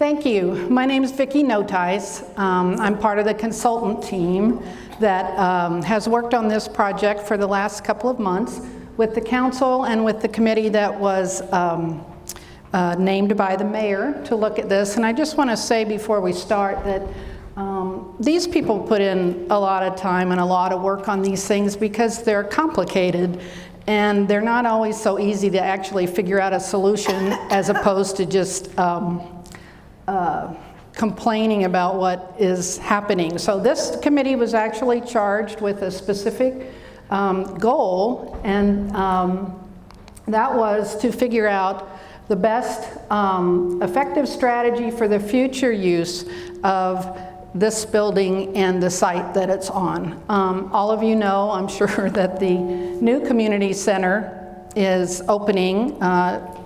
Thank you. My name is Vicki Notice. I'm part of the consultant team that has worked on this project for the last couple of months with the council and with the committee that was named by the mayor to look at this. And I just want to say before we start that these people put in a lot of time and a lot of work on these things because they're complicated and they're not always so easy to actually figure out a solution as opposed to just complaining about what is happening. So this committee was actually charged with a specific goal, and that was to figure out the best effective strategy for the future use of this building and the site that it's on. All of you know, I'm sure, that the new community center is opening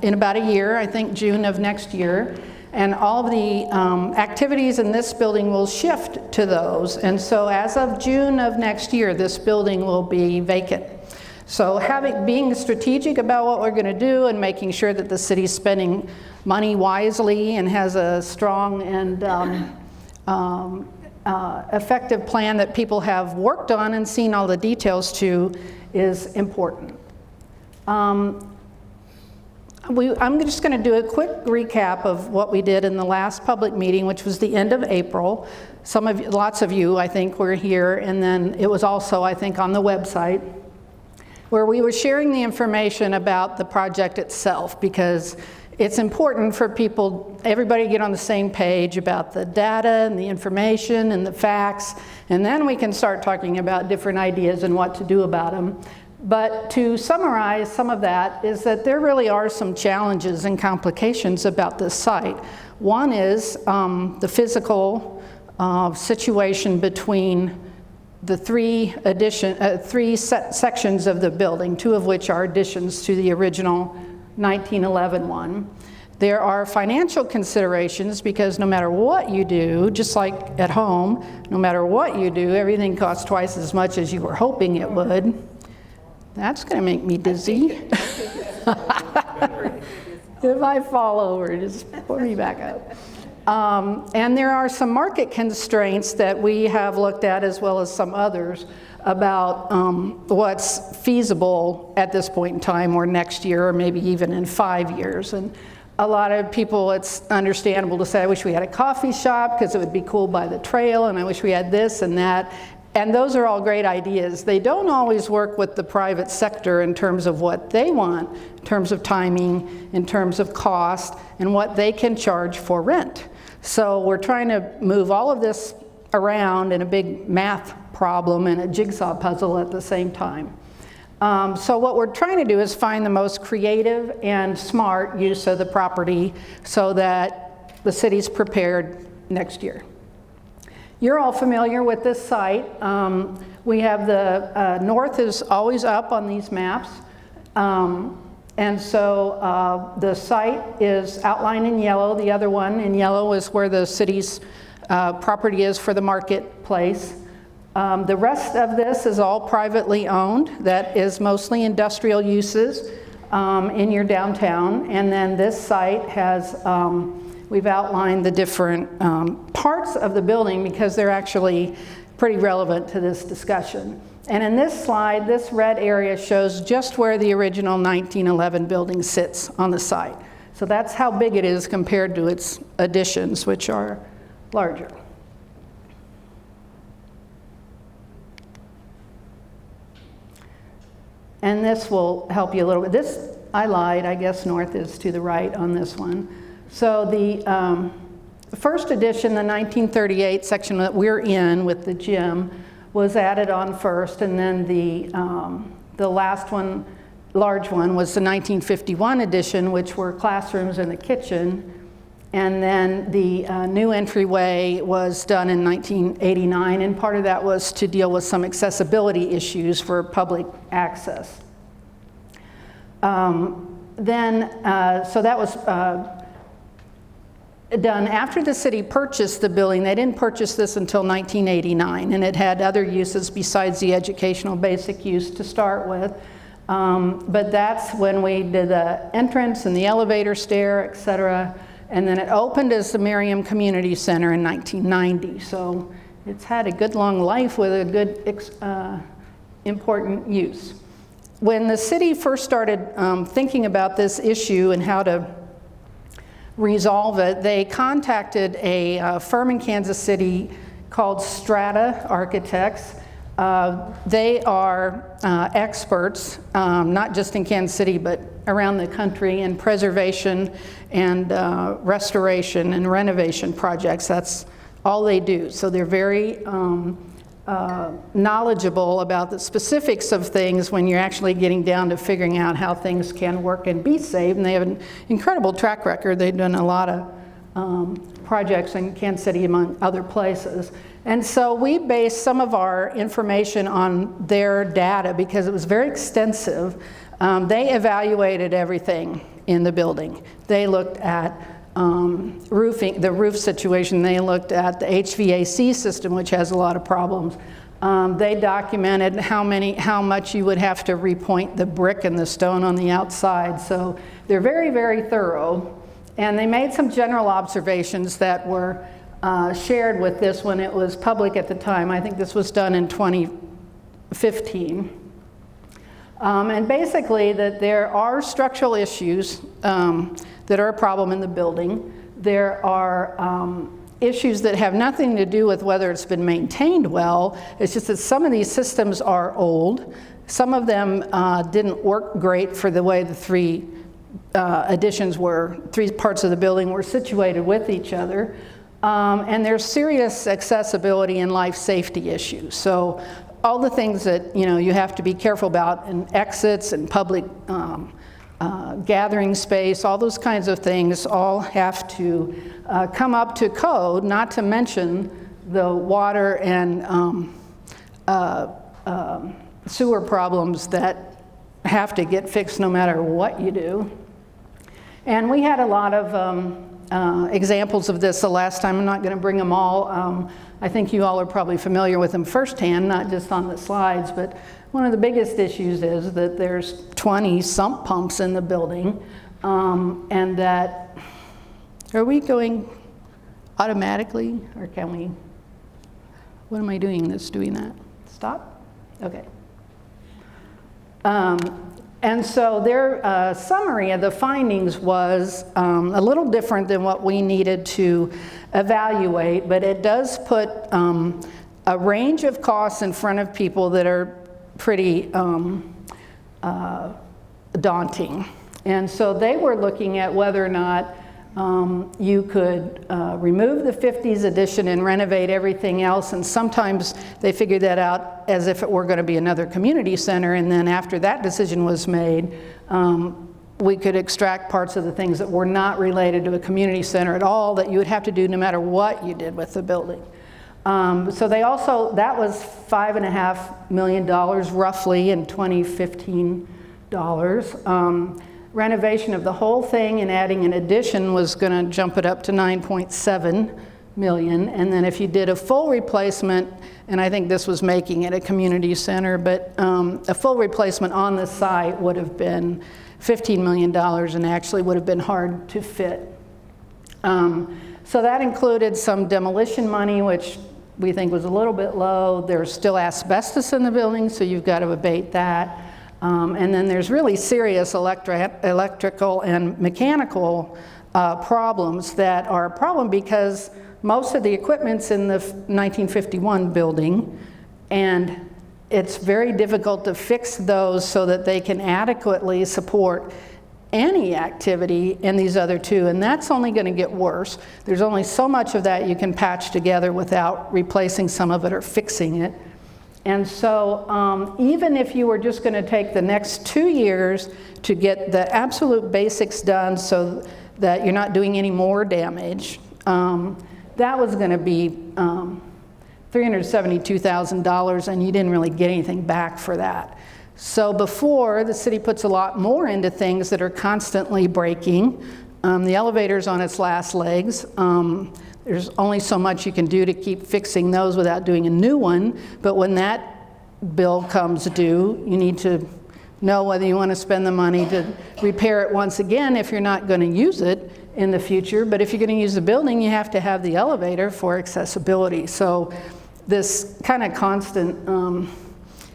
in about a year, I think June of next year. And all of the activities in this building will shift to those. And so as of June of next year, this building will be vacant. So being strategic about what we're going to do and making sure that the city's spending money wisely and has a strong and effective plan that people have worked on and seen all the details to is important. I'm just going to do a quick recap of what we did in the last public meeting, which was the end of April. Lots of you, I think, were here, and then it was also, I think, on the website, where we were sharing the information about the project itself, because it's important for everybody to get on the same page about the data and the information and the facts, and then we can start talking about different ideas and what to do about them. But to summarize some of that is that there really are some challenges and complications about this site. One is the physical situation between the three sections of the building, two of which are additions to the original 1911 one. There are financial considerations because no matter what you do, just like at home, no matter what you do, everything costs twice as much as you were hoping it would. That's going to make me dizzy. If I fall over, just pull me back up. And there are some market constraints that we have looked at, as well as some others, about what's feasible at this point in time, or next year, or maybe even in 5 years. And a lot of people, it's understandable to say, I wish we had a coffee shop because it would be cool by the trail, and I wish we had this and that. And those are all great ideas. They don't always work with the private sector in terms of what they want, in terms of timing, in terms of cost, and what they can charge for rent. So we're trying to move all of this around in a big math problem and a jigsaw puzzle at the same time. So what we're trying to do is find the most creative and smart use of the property so that the city's prepared next year. You're all familiar with this site. We have the north is always up on these maps. And so the site is outlined in yellow. The other one in yellow is where the city's property is for the marketplace. The rest of this is all privately owned. That is mostly industrial uses in your downtown. And then this site has we've outlined the different parts of the building because they're actually pretty relevant to this discussion. And in this slide, this red area shows just where the original 1911 building sits on the site. So that's how big it is compared to its additions, which are larger. And this will help you a little bit. This, I lied, I guess north is to the right on this one. So the first edition, the 1938 section that we're in with the gym, was added on first, and then the last one, large one, was the 1951 edition, which were classrooms and the kitchen. And then the new entryway was done in 1989, and part of that was to deal with some accessibility issues for public access. So that was done after the city purchased the building. They didn't purchase this until 1989, and it had other uses besides the educational basic use to start with. But that's when we did the entrance and the elevator stair, et cetera. and then it opened as the Merriam Community Center in 1990. So it's had a good long life with a good important use. When the city first started thinking about this issue and how to resolve it, they contacted a firm in Kansas City called Strata Architects. They are experts, not just in Kansas City, but around the country in preservation and restoration and renovation projects. That's all they do. So they're very knowledgeable about the specifics of things when you're actually getting down to figuring out how things can work and be safe. And they have an incredible track record. They've done a lot of projects in Kansas City, among other places. And so we based some of our information on their data because it was very extensive. They evaluated everything in the building. They looked at roofing, the roof situation. They looked at the HVAC system, which has a lot of problems. They documented how much you would have to repoint the brick and the stone on the outside. So they're very, very thorough. And they made some general observations that were shared with this when it was public at the time. I think this was done in 2015. And basically that there are structural issues that are a problem in the building. There are issues that have nothing to do with whether it's been maintained well. It's just that some of these systems are old. Some of them didn't work great for the way the three parts of the building were situated with each other. And there's serious accessibility and life safety issues. So all the things that you have to be careful about, and exits and public gathering space, all those kinds of things all have to come up to code, not to mention the water and sewer problems that have to get fixed no matter what you do. And we had a lot of examples of this the last time. I'm not going to bring them all. I think you all are probably familiar with them firsthand, not just on the slides, but one of the biggest issues is that there's 20 sump pumps in the building, and that, are we going automatically, or can we, what am I doing that's doing that? Stop? Okay. And so their summary of the findings was a little different than what we needed to evaluate, but it does put a range of costs in front of people that are pretty daunting. And so they were looking at whether or not you could remove the 50s addition and renovate everything else, and sometimes they figured that out as if it were going to be another community center, and then after that decision was made, we could extract parts of the things that were not related to a community center at all that you would have to do no matter what you did with the building. So they also, that was $5.5 million roughly in 2015 dollars. Renovation of the whole thing and adding an addition was going to jump it up to 9.7 million. And then if you did a full replacement, and I think this was making it a community center, but a full replacement on the site would have been $15 million and actually would have been hard to fit. So that included some demolition money, which we think was a little bit low. There's still asbestos in the building, so you've got to abate that. And then there's really serious electrical and mechanical problems that are a problem because most of the equipment's in the 1951 building, and it's very difficult to fix those so that they can adequately support any activity in these other two, and that's only going to get worse. There's only so much of that you can patch together without replacing some of it or fixing it. And so even if you were just going to take the next 2 years to get the absolute basics done so that you're not doing any more damage, that was going to be $372,000, and you didn't really get anything back for that. So before, the city puts a lot more into things that are constantly breaking. The elevator's on its last legs. There's only so much you can do to keep fixing those without doing a new one, but when that bill comes due, you need to know whether you want to spend the money to repair it once again if you're not going to use it, in the future, but if you're going to use the building, you have to have the elevator for accessibility. So this kind of constant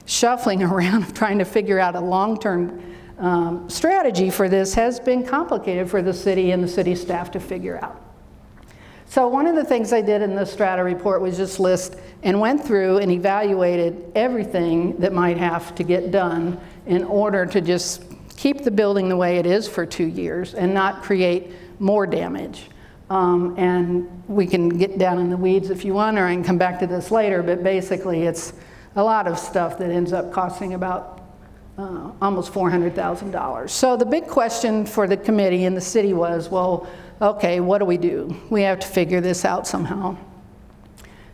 shuffling around of trying to figure out a long-term strategy for this has been complicated for the city and the city staff to figure out. So one of the things I did in the strata report was just list and went through and evaluated everything that might have to get done in order to just keep the building the way it is for 2 years and not create more damage. And we can get down in the weeds if you want, or I can come back to this later, but basically it's a lot of stuff that ends up costing about almost $400,000. So the big question for the committee and the city was, well, okay, what do? We have to figure this out somehow.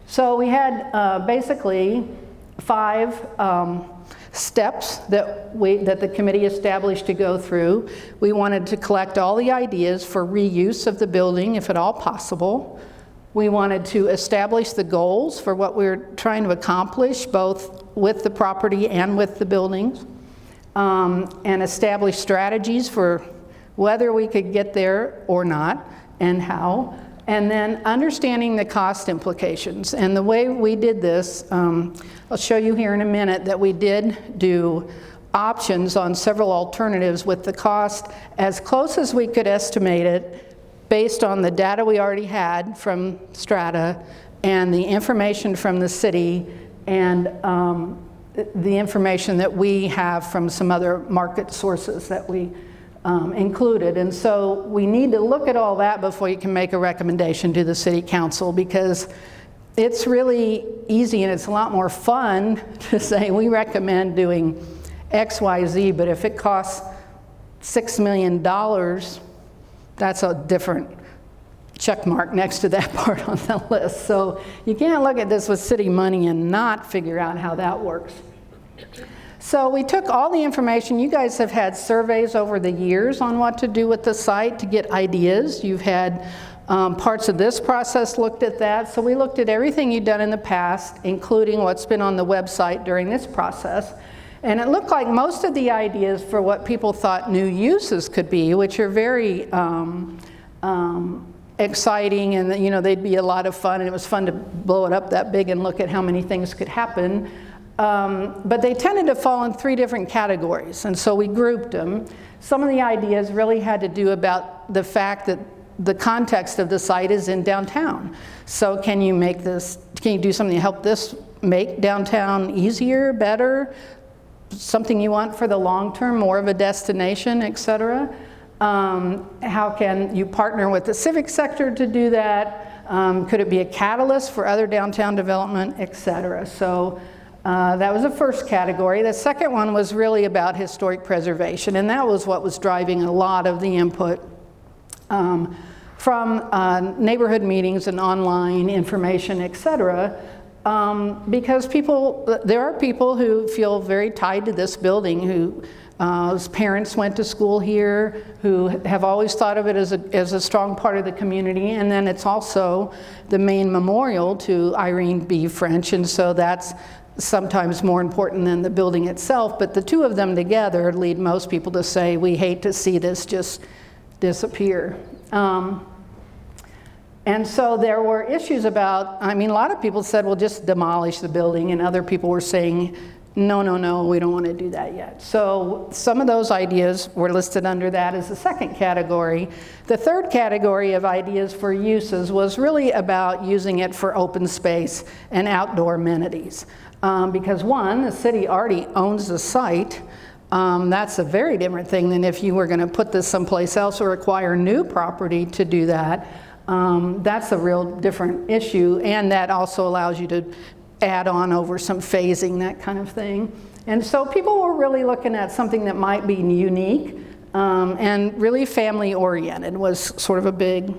So we had basically 5 steps that the committee established to go through. We wanted to collect all the ideas for reuse of the building, if at all possible. We wanted to establish the goals for what we're trying to accomplish, both with the property and with the buildings, and establish strategies for whether we could get there or not, and how, and then understanding the cost implications. And the way we did this, I'll show you here in a minute that we did do options on several alternatives with the cost as close as we could estimate it based on the data we already had from Strata and the information from the city and the information that we have from some other market sources that we included. And so we need to look at all that before you can make a recommendation to the city council, because it's really easy and it's a lot more fun to say we recommend doing X, Y, Z, but if it costs $6 million, that's a different check mark next to that part on the list. So you can't look at this with city money and not figure out how that works. So we took all the information. You guys have had surveys over the years on what to do with the site to get ideas. You've had parts of this process looked at that. So we looked at everything you've done in the past, including what's been on the website during this process. And it looked like most of the ideas for what people thought new uses could be, which are very exciting, and you know, they'd be a lot of fun, and it was fun to blow it up that big and look at how many things could happen. But they tended to fall in 3 different categories, and so we grouped them. Some of the ideas really had to do about the fact that the context of the site is in downtown. So can you do something to help this make downtown easier, better, something you want for the long term, more of a destination, et cetera? How can you partner with the civic sector to do that? Could it be a catalyst for other downtown development, et cetera? So that was the first category. The second one was really about historic preservation, and that was what was driving a lot of the input from neighborhood meetings and online information, et cetera, because there are people who feel very tied to this building, whose parents went to school here, who have always thought of it as a strong part of the community, and then it's also the main memorial to Irene B. French, and so that's sometimes more important than the building itself, but the two of them together lead most people to say, we hate to see this just disappear. And so there were issues about, a lot of people said, well, just demolish the building, and other people were saying, no, we don't want to do that yet. So some of those ideas were listed under that as the second category. The third category of ideas for uses was really about using it for open space and outdoor amenities. Because one, the city already owns the site. That's a very different thing than if you were going to put this someplace else or acquire new property to do that. That's a real different issue, and that also allows you to add on over some phasing, that kind of thing. And so people were really looking at something that might be unique and really family oriented was sort of a big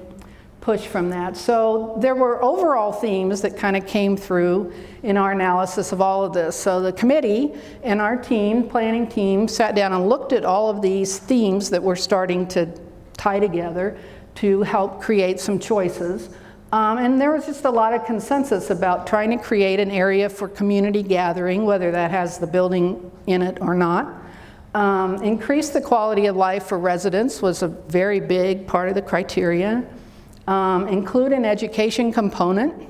push from that. So there were overall themes that kind of came through in our analysis of all of this. So the committee and our planning team, sat down and looked at all of these themes that we're starting to tie together to help create some choices. And there was just a lot of consensus about trying to create an area for community gathering, whether that has the building in it or not. Increase the quality of life for residents was a very big part of the criteria. Include an education component.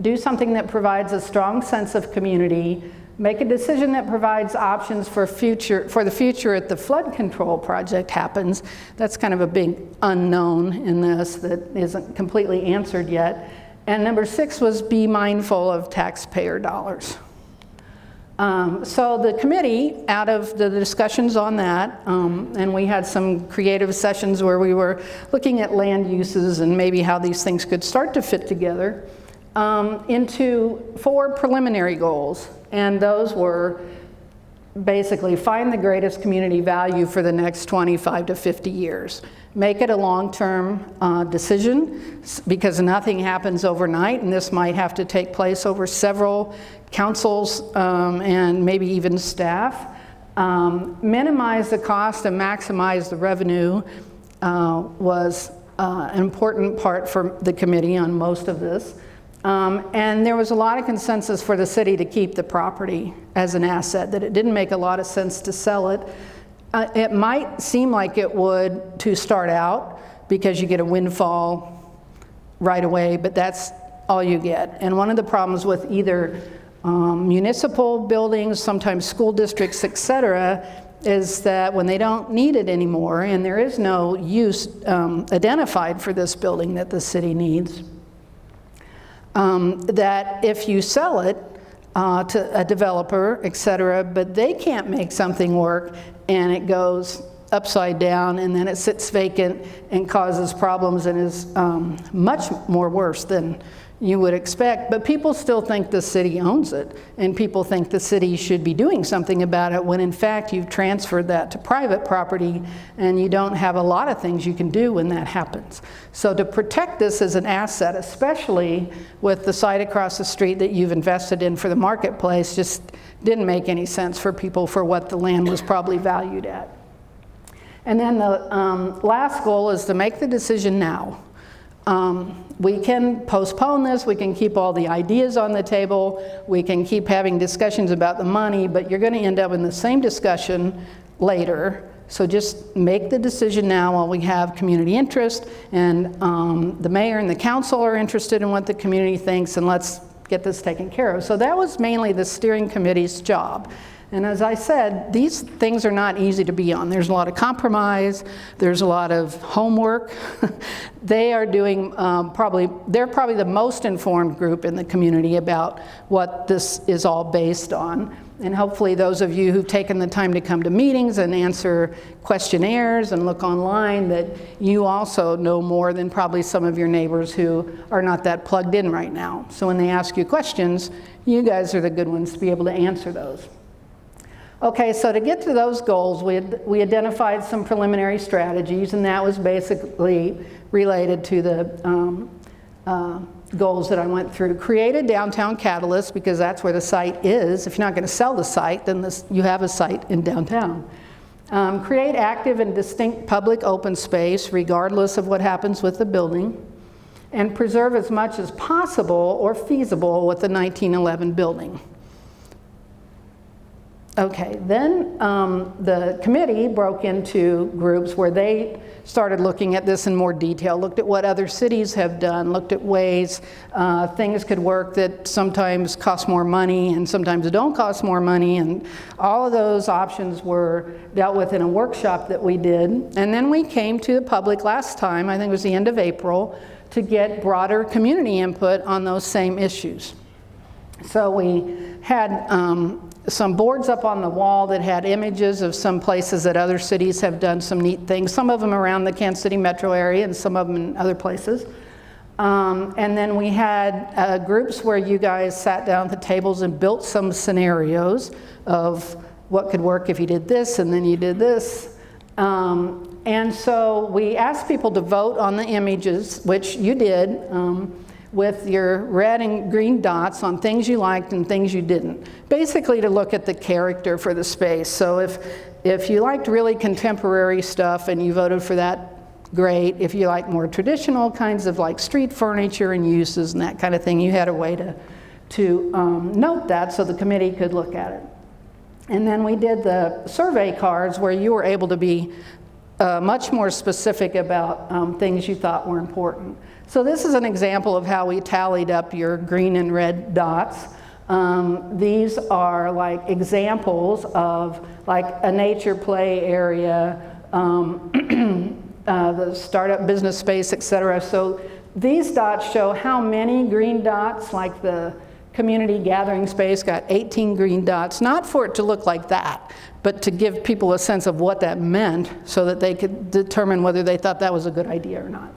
Do something that provides a strong sense of community. Make a decision that provides options for the future if the flood control project happens. That's kind of a big unknown in this that isn't completely answered yet. And number 6 was be mindful of taxpayer dollars. So the committee, out of the discussions on that, and we had some creative sessions where we were looking at land uses and maybe how these things could start to fit together, into 4 preliminary goals. And those were basically find the greatest community value for the next 25 to 50 years. Make it a long-term decision, because nothing happens overnight, and this might have to take place over several councils and maybe even staff. Minimize the cost and maximize the revenue was an important part for the committee on most of this. And there was a lot of consensus for the city to keep the property as an asset, that it didn't make a lot of sense to sell it. It might seem like it would to start out because you get a windfall right away, but that's all you get. And one of the problems with either municipal buildings, sometimes school districts, et cetera, is that when they don't need it anymore and there is no use identified for this building that the city needs, that if you sell it to a developer, et cetera, but they can't make something work and it goes upside down and then it sits vacant and causes problems and is much more worse than you would expect. But people still think the city owns it, and people think the city should be doing something about it, when in fact you've transferred that to private property and you don't have a lot of things you can do when that happens. So to protect this as an asset, especially with the site across the street that you've invested in for the marketplace, just didn't make any sense for people for what the land was probably valued at. And then the last goal is to make the decision now. We can postpone this, we can keep all the ideas on the table, we can keep having discussions about the money, but you're going to end up in the same discussion later. So just make the decision now while we have community interest, and the mayor and the council are interested in what the community thinks, and let's get this taken care of. So that was mainly the steering committee's job. And as I said, these things are not easy to be on. There's a lot of compromise, there's a lot of homework. They are doing they're probably the most informed group in the community about what this is all based on. And hopefully those of you who've taken the time to come to meetings and answer questionnaires and look online, that you also know more than probably some of your neighbors who are not that plugged in right now. So when they ask you questions, you guys are the good ones to be able to answer those. Okay, so to get to those goals, we identified some preliminary strategies, and that was basically related to the goals that I went through. Create a downtown catalyst, because that's where the site is. If you're not going to sell the site, then you have a site in downtown. Create active and distinct public open space, regardless of what happens with the building. And preserve as much as possible or feasible with the 1911 building. Okay, then the committee broke into groups where they started looking at this in more detail, looked at what other cities have done, looked at ways things could work that sometimes cost more money and sometimes don't cost more money, and all of those options were dealt with in a workshop that we did. And then we came to the public last time, I think it was the end of April, to get broader community input on those same issues. So we had some boards up on the wall that had images of some places that other cities have done some neat things, some of them around the Kansas City metro area and some of them in other places. And then we had groups where you guys sat down at the tables and built some scenarios of what could work if you did this and then you did this. And so we asked people to vote on the images, which you did, with your red and green dots on things you liked and things you didn't. Basically to look at the character for the space. So if you liked really contemporary stuff and you voted for that, great. If you like more traditional kinds of like street furniture and uses and that kind of thing, you had a way to note that so the committee could look at it. And then we did the survey cards where you were able to be much more specific about things you thought were important. So this is an example of how we tallied up your green and red dots. These are like examples of like a nature play area, the startup business space, etc. So these dots show how many green dots, like the community gathering space got 18 green dots, not for it to look like that, but to give people a sense of what that meant so that they could determine whether they thought that was a good idea or not.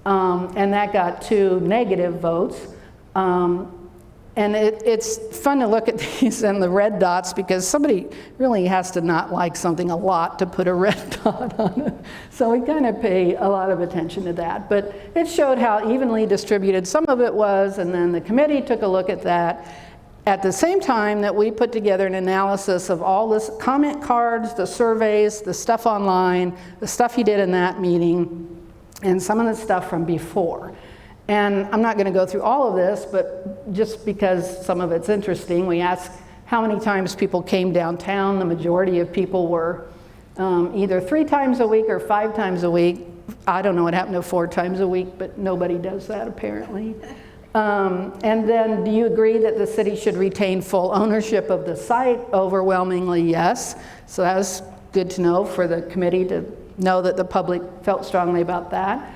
And that got 2 negative votes. And it's fun to look at these and the red dots because somebody really has to not like something a lot to put a red dot on it. So we kind of pay a lot of attention to that. But it showed how evenly distributed some of it was, and then the committee took a look at that. At the same time that we put together an analysis of all this comment cards, the surveys, the stuff online, the stuff you did in that meeting, and some of the stuff from before. And I'm not going to go through all of this, but just because some of it's interesting, we asked how many times people came downtown. The majority of people were either 3 times a week or 5 times a week. I don't know what happened to 4 times a week, but nobody does that apparently. And then, do you agree that the city should retain full ownership of the site? Overwhelmingly, yes. So that was good to know for the committee to know that the public felt strongly about that.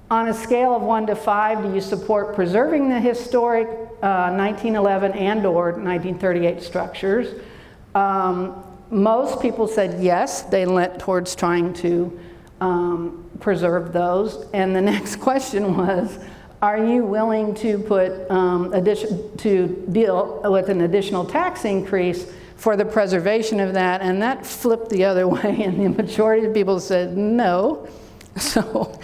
On a scale of 1 to 5, do you support preserving the historic 1911 and/or 1938 structures? Most people said yes. They leant towards trying to preserve those. And the next question was, are you willing to put deal with an additional tax increase for the preservation of that? And that flipped the other way, and the majority of people said no. So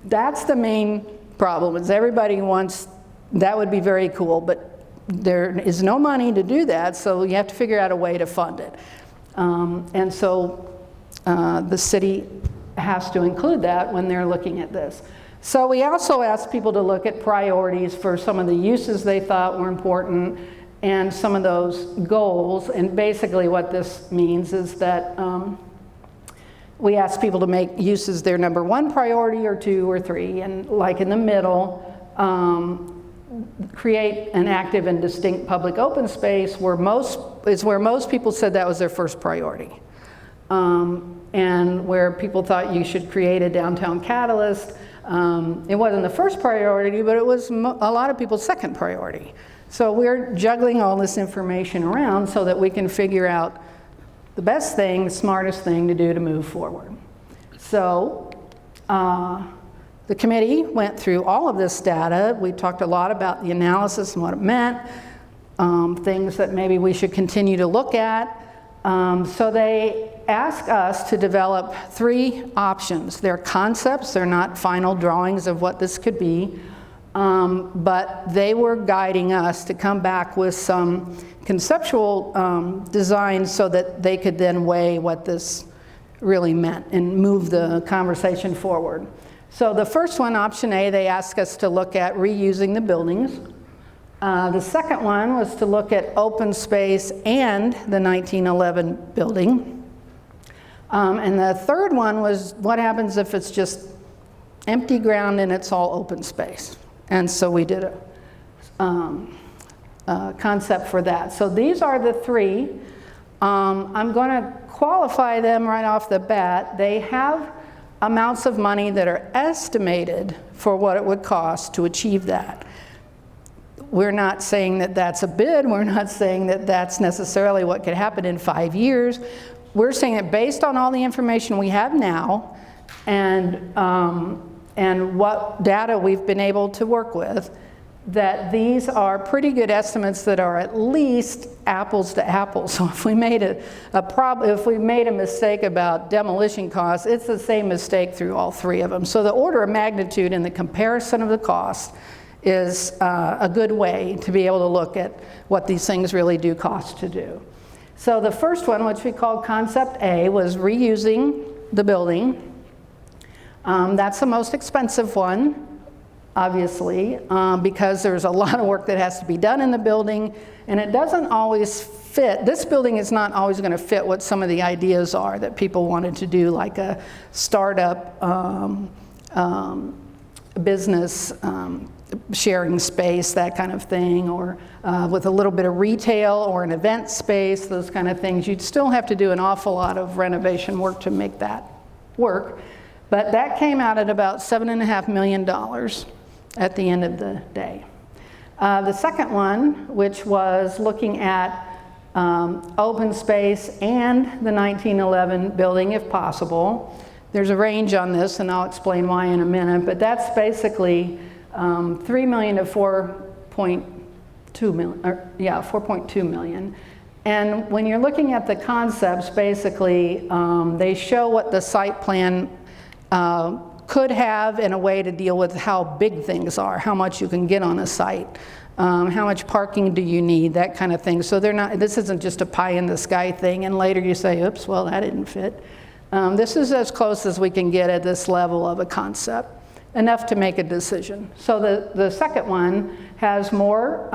that's the main problem, is everybody wants, that would be very cool, but there is no money to do that, so you have to figure out a way to fund it. And so the city has to include that when they're looking at this. So we also asked people to look at priorities for some of the uses they thought were important and some of those goals. And basically what this means is that we asked people to make uses their number 1 priority or 2 or 3, and like in the middle, create an active and distinct public open space where most people said that was their first priority. And where people thought you should create a downtown catalyst. It wasn't the first priority, but it was a lot of people's second priority. So we're juggling all this information around so that we can figure out the best thing, the smartest thing to do to move forward. So the committee went through all of this data. We talked a lot about the analysis and what it meant, things that maybe we should continue to look at. So they asked us to develop 3 options. They're concepts, they're not final drawings of what this could be, but they were guiding us to come back with some conceptual designs so that they could then weigh what this really meant and move the conversation forward. So the first one, option A, they asked us to look at reusing the buildings. The second one was to look at open space and the 1911 building. And the third one was what happens if it's just empty ground and it's all open space. And so we did a concept for that. So these are the 3. I'm going to qualify them right off the bat. They have amounts of money that are estimated for what it would cost to achieve that. We're not saying that that's a bid. We're not saying that that's necessarily what could happen in 5 years. We're saying that based on all the information we have now and what data we've been able to work with, that these are pretty good estimates that are at least apples to apples. So if we made if we made a mistake about demolition costs, it's the same mistake through all 3 of them. So the order of magnitude in the comparison of the cost is a good way to be able to look at what these things really do cost to do. So the first one, which we called Concept A, was reusing the building. That's the most expensive one, obviously, because there's a lot of work that has to be done in the building, and it doesn't always fit. This building is not always going to fit what some of the ideas are that people wanted to do, like a startup business sharing space, that kind of thing, or with a little bit of retail or an event space, those kind of things. You'd still have to do an awful lot of renovation work to make that work. But that came out at about $7.5 million at the end of the day. The second one, which was looking at open space and the 1911 building if possible. There's a range on this, and I'll explain why in a minute, but that's basically $3 million to $4.2 million, $4.2 million. And when you're looking at the concepts, basically, they show what the site plan could have in a way to deal with how big things are, how much you can get on a site, how much parking do you need, that kind of thing. So they're not, this isn't just a pie in the sky thing, and later you say, oops, well, that didn't fit. This is as close as we can get at this level of a concept, enough to make a decision. So the second one has more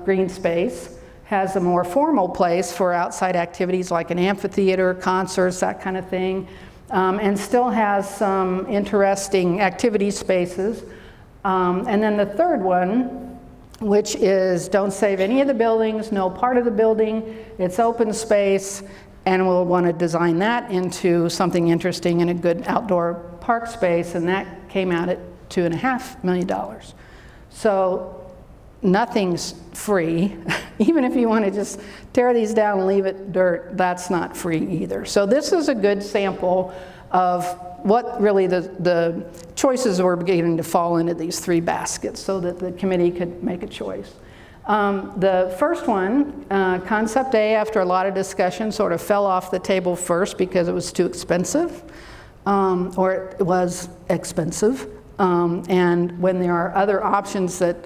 green space, has a more formal place for outside activities like an amphitheater, concerts, that kind of thing, and still has some interesting activity spaces. And then the third one, which is don't save any of the buildings, no part of the building, it's open space, and we'll want to design that into something interesting and a good outdoor park space, and that came out at $2.5 million. So nothing's free. Even if you want to just tear these down and leave it dirt, that's not free either. So this is a good sample of what really the choices were beginning to fall into these three baskets so that the committee could make a choice. The first one, Concept A, after a lot of discussion, sort of fell off the table first because it was too expensive, or it was expensive. And when there are other options that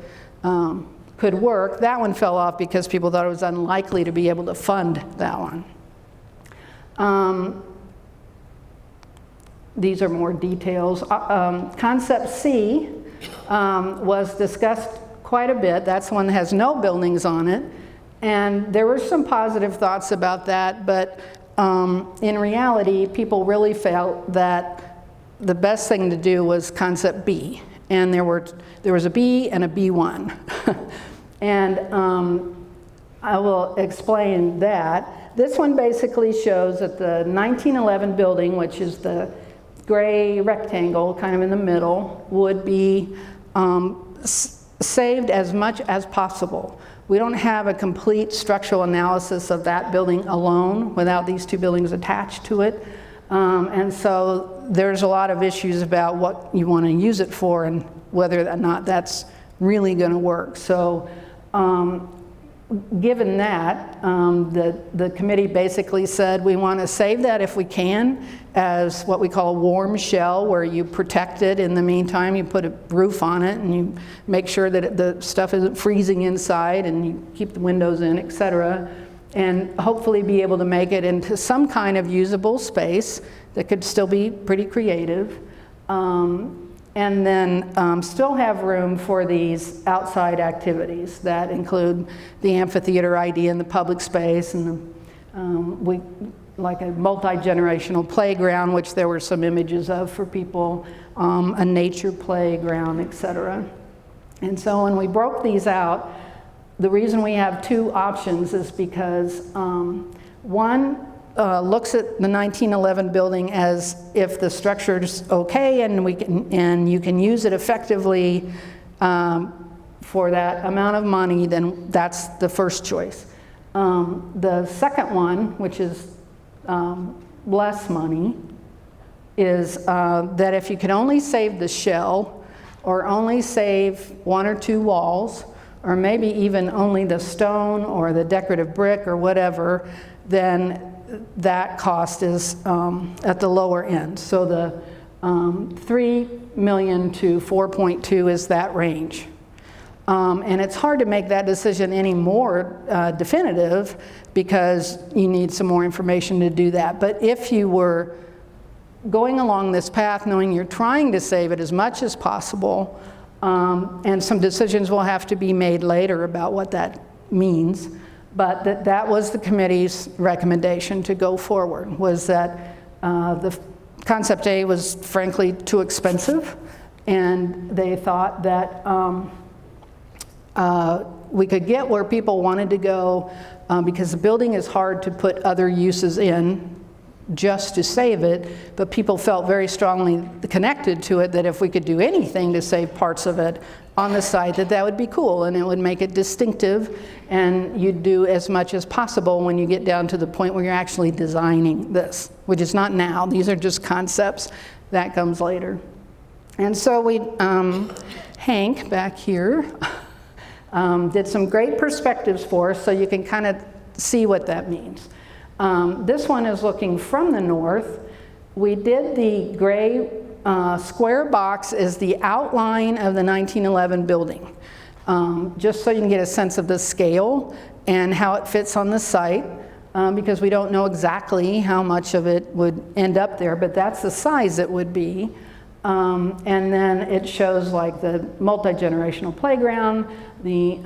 could work, that one fell off because people thought it was unlikely to be able to fund that one. These are more details. Concept C was discussed quite a bit. That's one that has no buildings on it. And there were some positive thoughts about that, but in reality, people really felt that the best thing to do was Concept B. And there was a B and a B1. And I will explain that. This one basically shows that the 1911 building, which is the gray rectangle kind of in the middle, would be saved as much as possible. We don't have a complete structural analysis of that building alone without these two buildings attached to it. And so there's a lot of issues about what you want to use it for and whether or not that's really going to work. So given that, the committee basically said we want to save that if we can as what we call a warm shell, where you protect it in the meantime. You put a roof on it and you make sure that the stuff isn't freezing inside, and you keep the windows in, etc. And hopefully be able to make it into some kind of usable space that could still be pretty creative. And then still have room for these outside activities that include the amphitheater idea in the public space, and like a multi-generational playground, which there were some images of for people, a nature playground, etc. And so when we broke these out, the reason we have two options is because one looks at the 1911 building as if the structure is okay and you can use it effectively for that amount of money, then that's the first choice. The second one, which is less money, is that if you can only save the shell, or only save one or two walls, or maybe even only the stone or the decorative brick or whatever, then that cost is at the lower end. So the 3 million to 4.2 is that range. And it's hard to make that decision any more definitive because you need some more information to do that. But if you were going along this path knowing you're trying to save it as much as possible, and some decisions will have to be made later about what that means, But that was the committee's recommendation to go forward, was that the concept A was frankly too expensive, and they thought that we could get where people wanted to go because the building is hard to put other uses in just to save it, but people felt very strongly connected to it that if we could do anything to save parts of it on the site, that would be cool and it would make it distinctive, and you'd do as much as possible when you get down to the point where you're actually designing this, which is not now. These are just concepts. That comes later. And so Hank back here did some great perspectives for us so you can kind of see what that means. This one is looking from the north. We did the gray square box as the outline of the 1911 building, just so you can get a sense of the scale and how it fits on the site, because we don't know exactly how much of it would end up there, but that's the size it would be. And then it shows like the multi-generational playground, the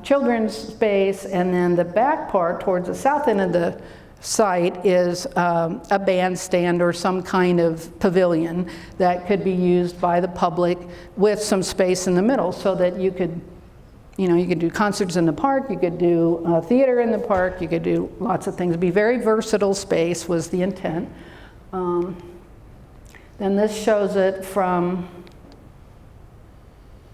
children's space, and then the back part towards the south end of the site is a bandstand or some kind of pavilion that could be used by the public with some space in the middle so that you could do concerts in the park, you could do theater in the park, you could do lots of things. It'd be very versatile space was the intent. Then this shows it from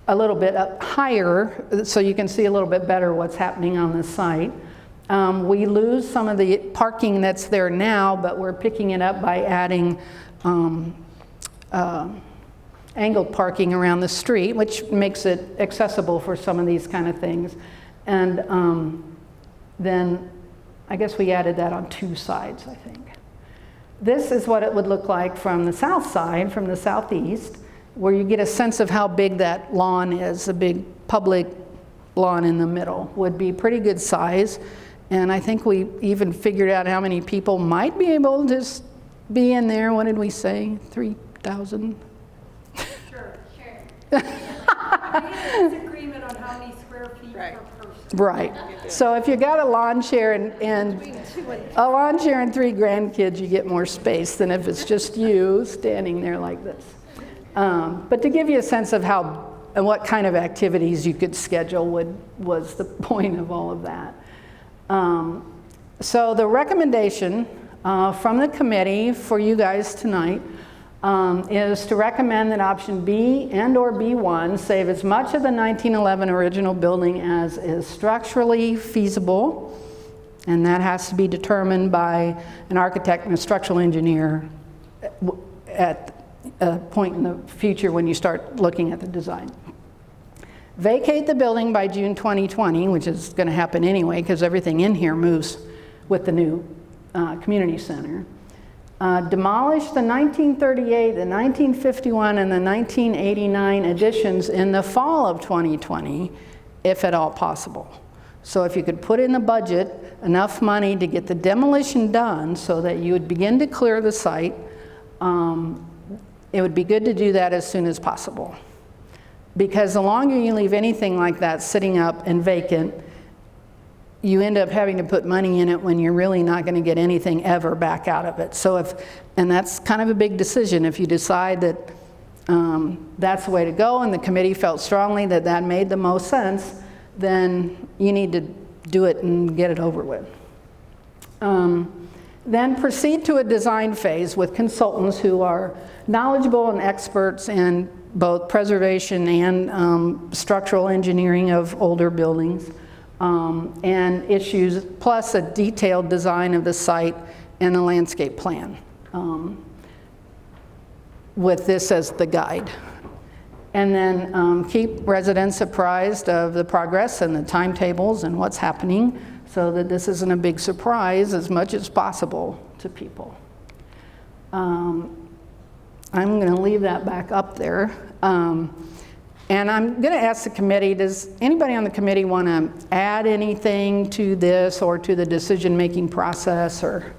a little bit up higher so you can see a little bit better what's happening on the site. We lose some of the parking that's there now, but we're picking it up by adding angled parking around the street, which makes it accessible for some of these kind of things. And then I guess we added that on two sides, I think. This is what it would look like from the south side, from the southeast, where you get a sense of how big that lawn is. A big public lawn in the middle would be pretty good size. And I think we even figured out how many people might be able to be in there. What did we say? 3,000? Sure. We had a disagreement on how many square feet per person. Right. So if you got a lawn chair and three grandkids, you get more space than if it's just you standing there like this. But to give you a sense of how and what kind of activities you could schedule was the point of all of that. So the recommendation from the committee for you guys tonight is to recommend that option B and or B1 save as much of the 1911 original building as is structurally feasible, and that has to be determined by an architect and a structural engineer at a point in the future when you start looking at the design. Vacate the building by June 2020, which is going to happen anyway because everything in here moves with the new community center. Demolish the 1938, the 1951, and the 1989 additions in the fall of 2020, if at all possible. So if you could put in the budget enough money to get the demolition done so that you would begin to clear the site, it would be good to do that as soon as possible. Because the longer you leave anything like that sitting up and vacant, you end up having to put money in it when you're really not going to get anything ever back out of it. So and that's kind of a big decision. If you decide that that's the way to go and the committee felt strongly that that made the most sense, then you need to do it and get it over with. Then proceed to a design phase with consultants who are knowledgeable and experts in both preservation and structural engineering of older buildings. And issues, plus a detailed design of the site and a landscape plan, with this as the guide. And then keep residents apprised of the progress and the timetables and what's happening so that this isn't a big surprise as much as possible to people. I'm going to leave that back up there. And I'm going to ask the committee, does anybody on the committee want to add anything to this or to the decision-making process? Or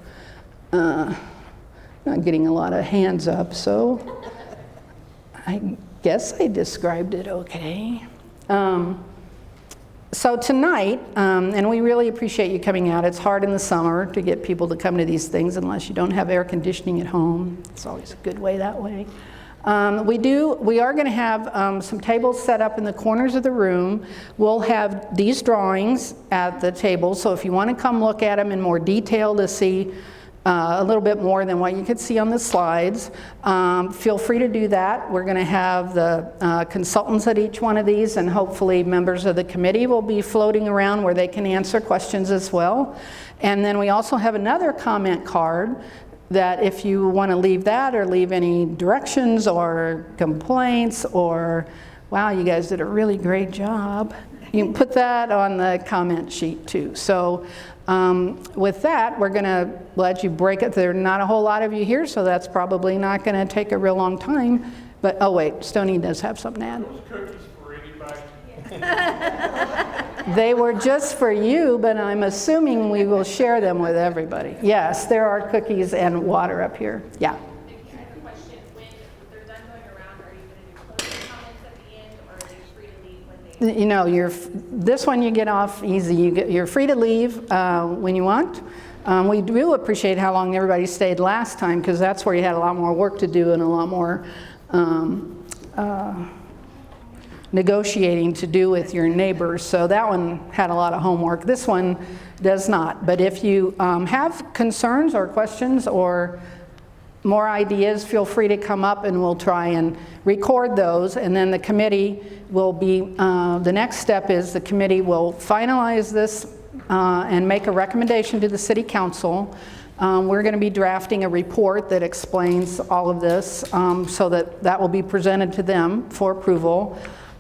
not getting a lot of hands up, so I guess I described it okay. So tonight, and we really appreciate you coming out. It's hard in the summer to get people to come to these things unless you don't have air conditioning at home. It's always a good way that way. We are going to have some tables set up in the corners of the room. We'll have these drawings at the table, so if you want to come look at them in more detail to see a little bit more than what you could see on the slides, feel free to do that. We're going to have the consultants at each one of these, and hopefully members of the committee will be floating around where they can answer questions as well. And then we also have another comment card that if you want to leave that or leave any directions or complaints or, wow, you guys did a really great job, you can put that on the comment sheet too. So with that, we're going to let you break it. There are not a whole lot of you here, so that's probably not going to take a real long time. But, oh wait, Stoney does have something to add. Those cookies for anybody? They were just for you, but I'm assuming we will share them with everybody. Yes, there are cookies and water up here. Yeah. I have a question. When they're done going around, are you going to do closing comments at the end, or are they free to leave when they... You know, this one you get off easy. You're free to leave when you want. We do appreciate how long everybody stayed last time, because that's where you had a lot more work to do and a lot more negotiating to do with your neighbors. So that one had a lot of homework. This one does not. But if you have concerns or questions or more ideas, feel free to come up and we'll try and record those. And then the committee will be, the next step is the committee will finalize this and make a recommendation to the City Council. We're going to be drafting a report that explains all of this so that will be presented to them for approval.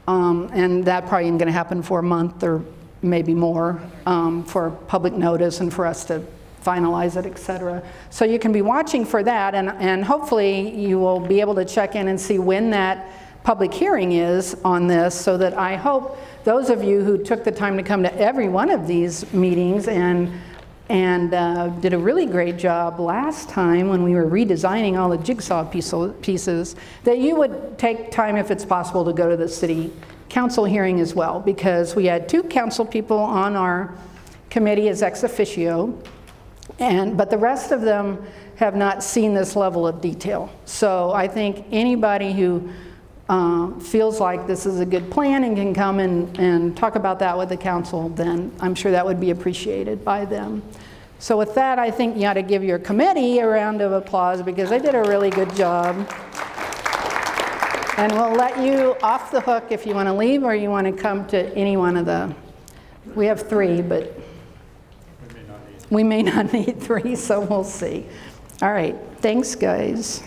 And that probably isn't going to happen for a month or maybe more for public notice and for us to finalize it, et cetera. So you can be watching for that, and hopefully you will be able to check in and see when that public hearing is on this, so that I hope those of you who took the time to come to every one of these meetings and did a really great job last time when we were redesigning all the jigsaw pieces, that you would take time, if it's possible, to go to the City Council hearing as well, because we had 2 council people on our committee as ex officio, but the rest of them have not seen this level of detail. So I think anybody who feels like this is a good plan and can come and talk about that with the council, then I'm sure that would be appreciated by them. So with that, I think you ought to give your committee a round of applause, because they did a really good job. And we'll let you off the hook if you want to leave or you want to come to any one of the, we have 3, but we may not need 3, so we'll see. All right, thanks guys.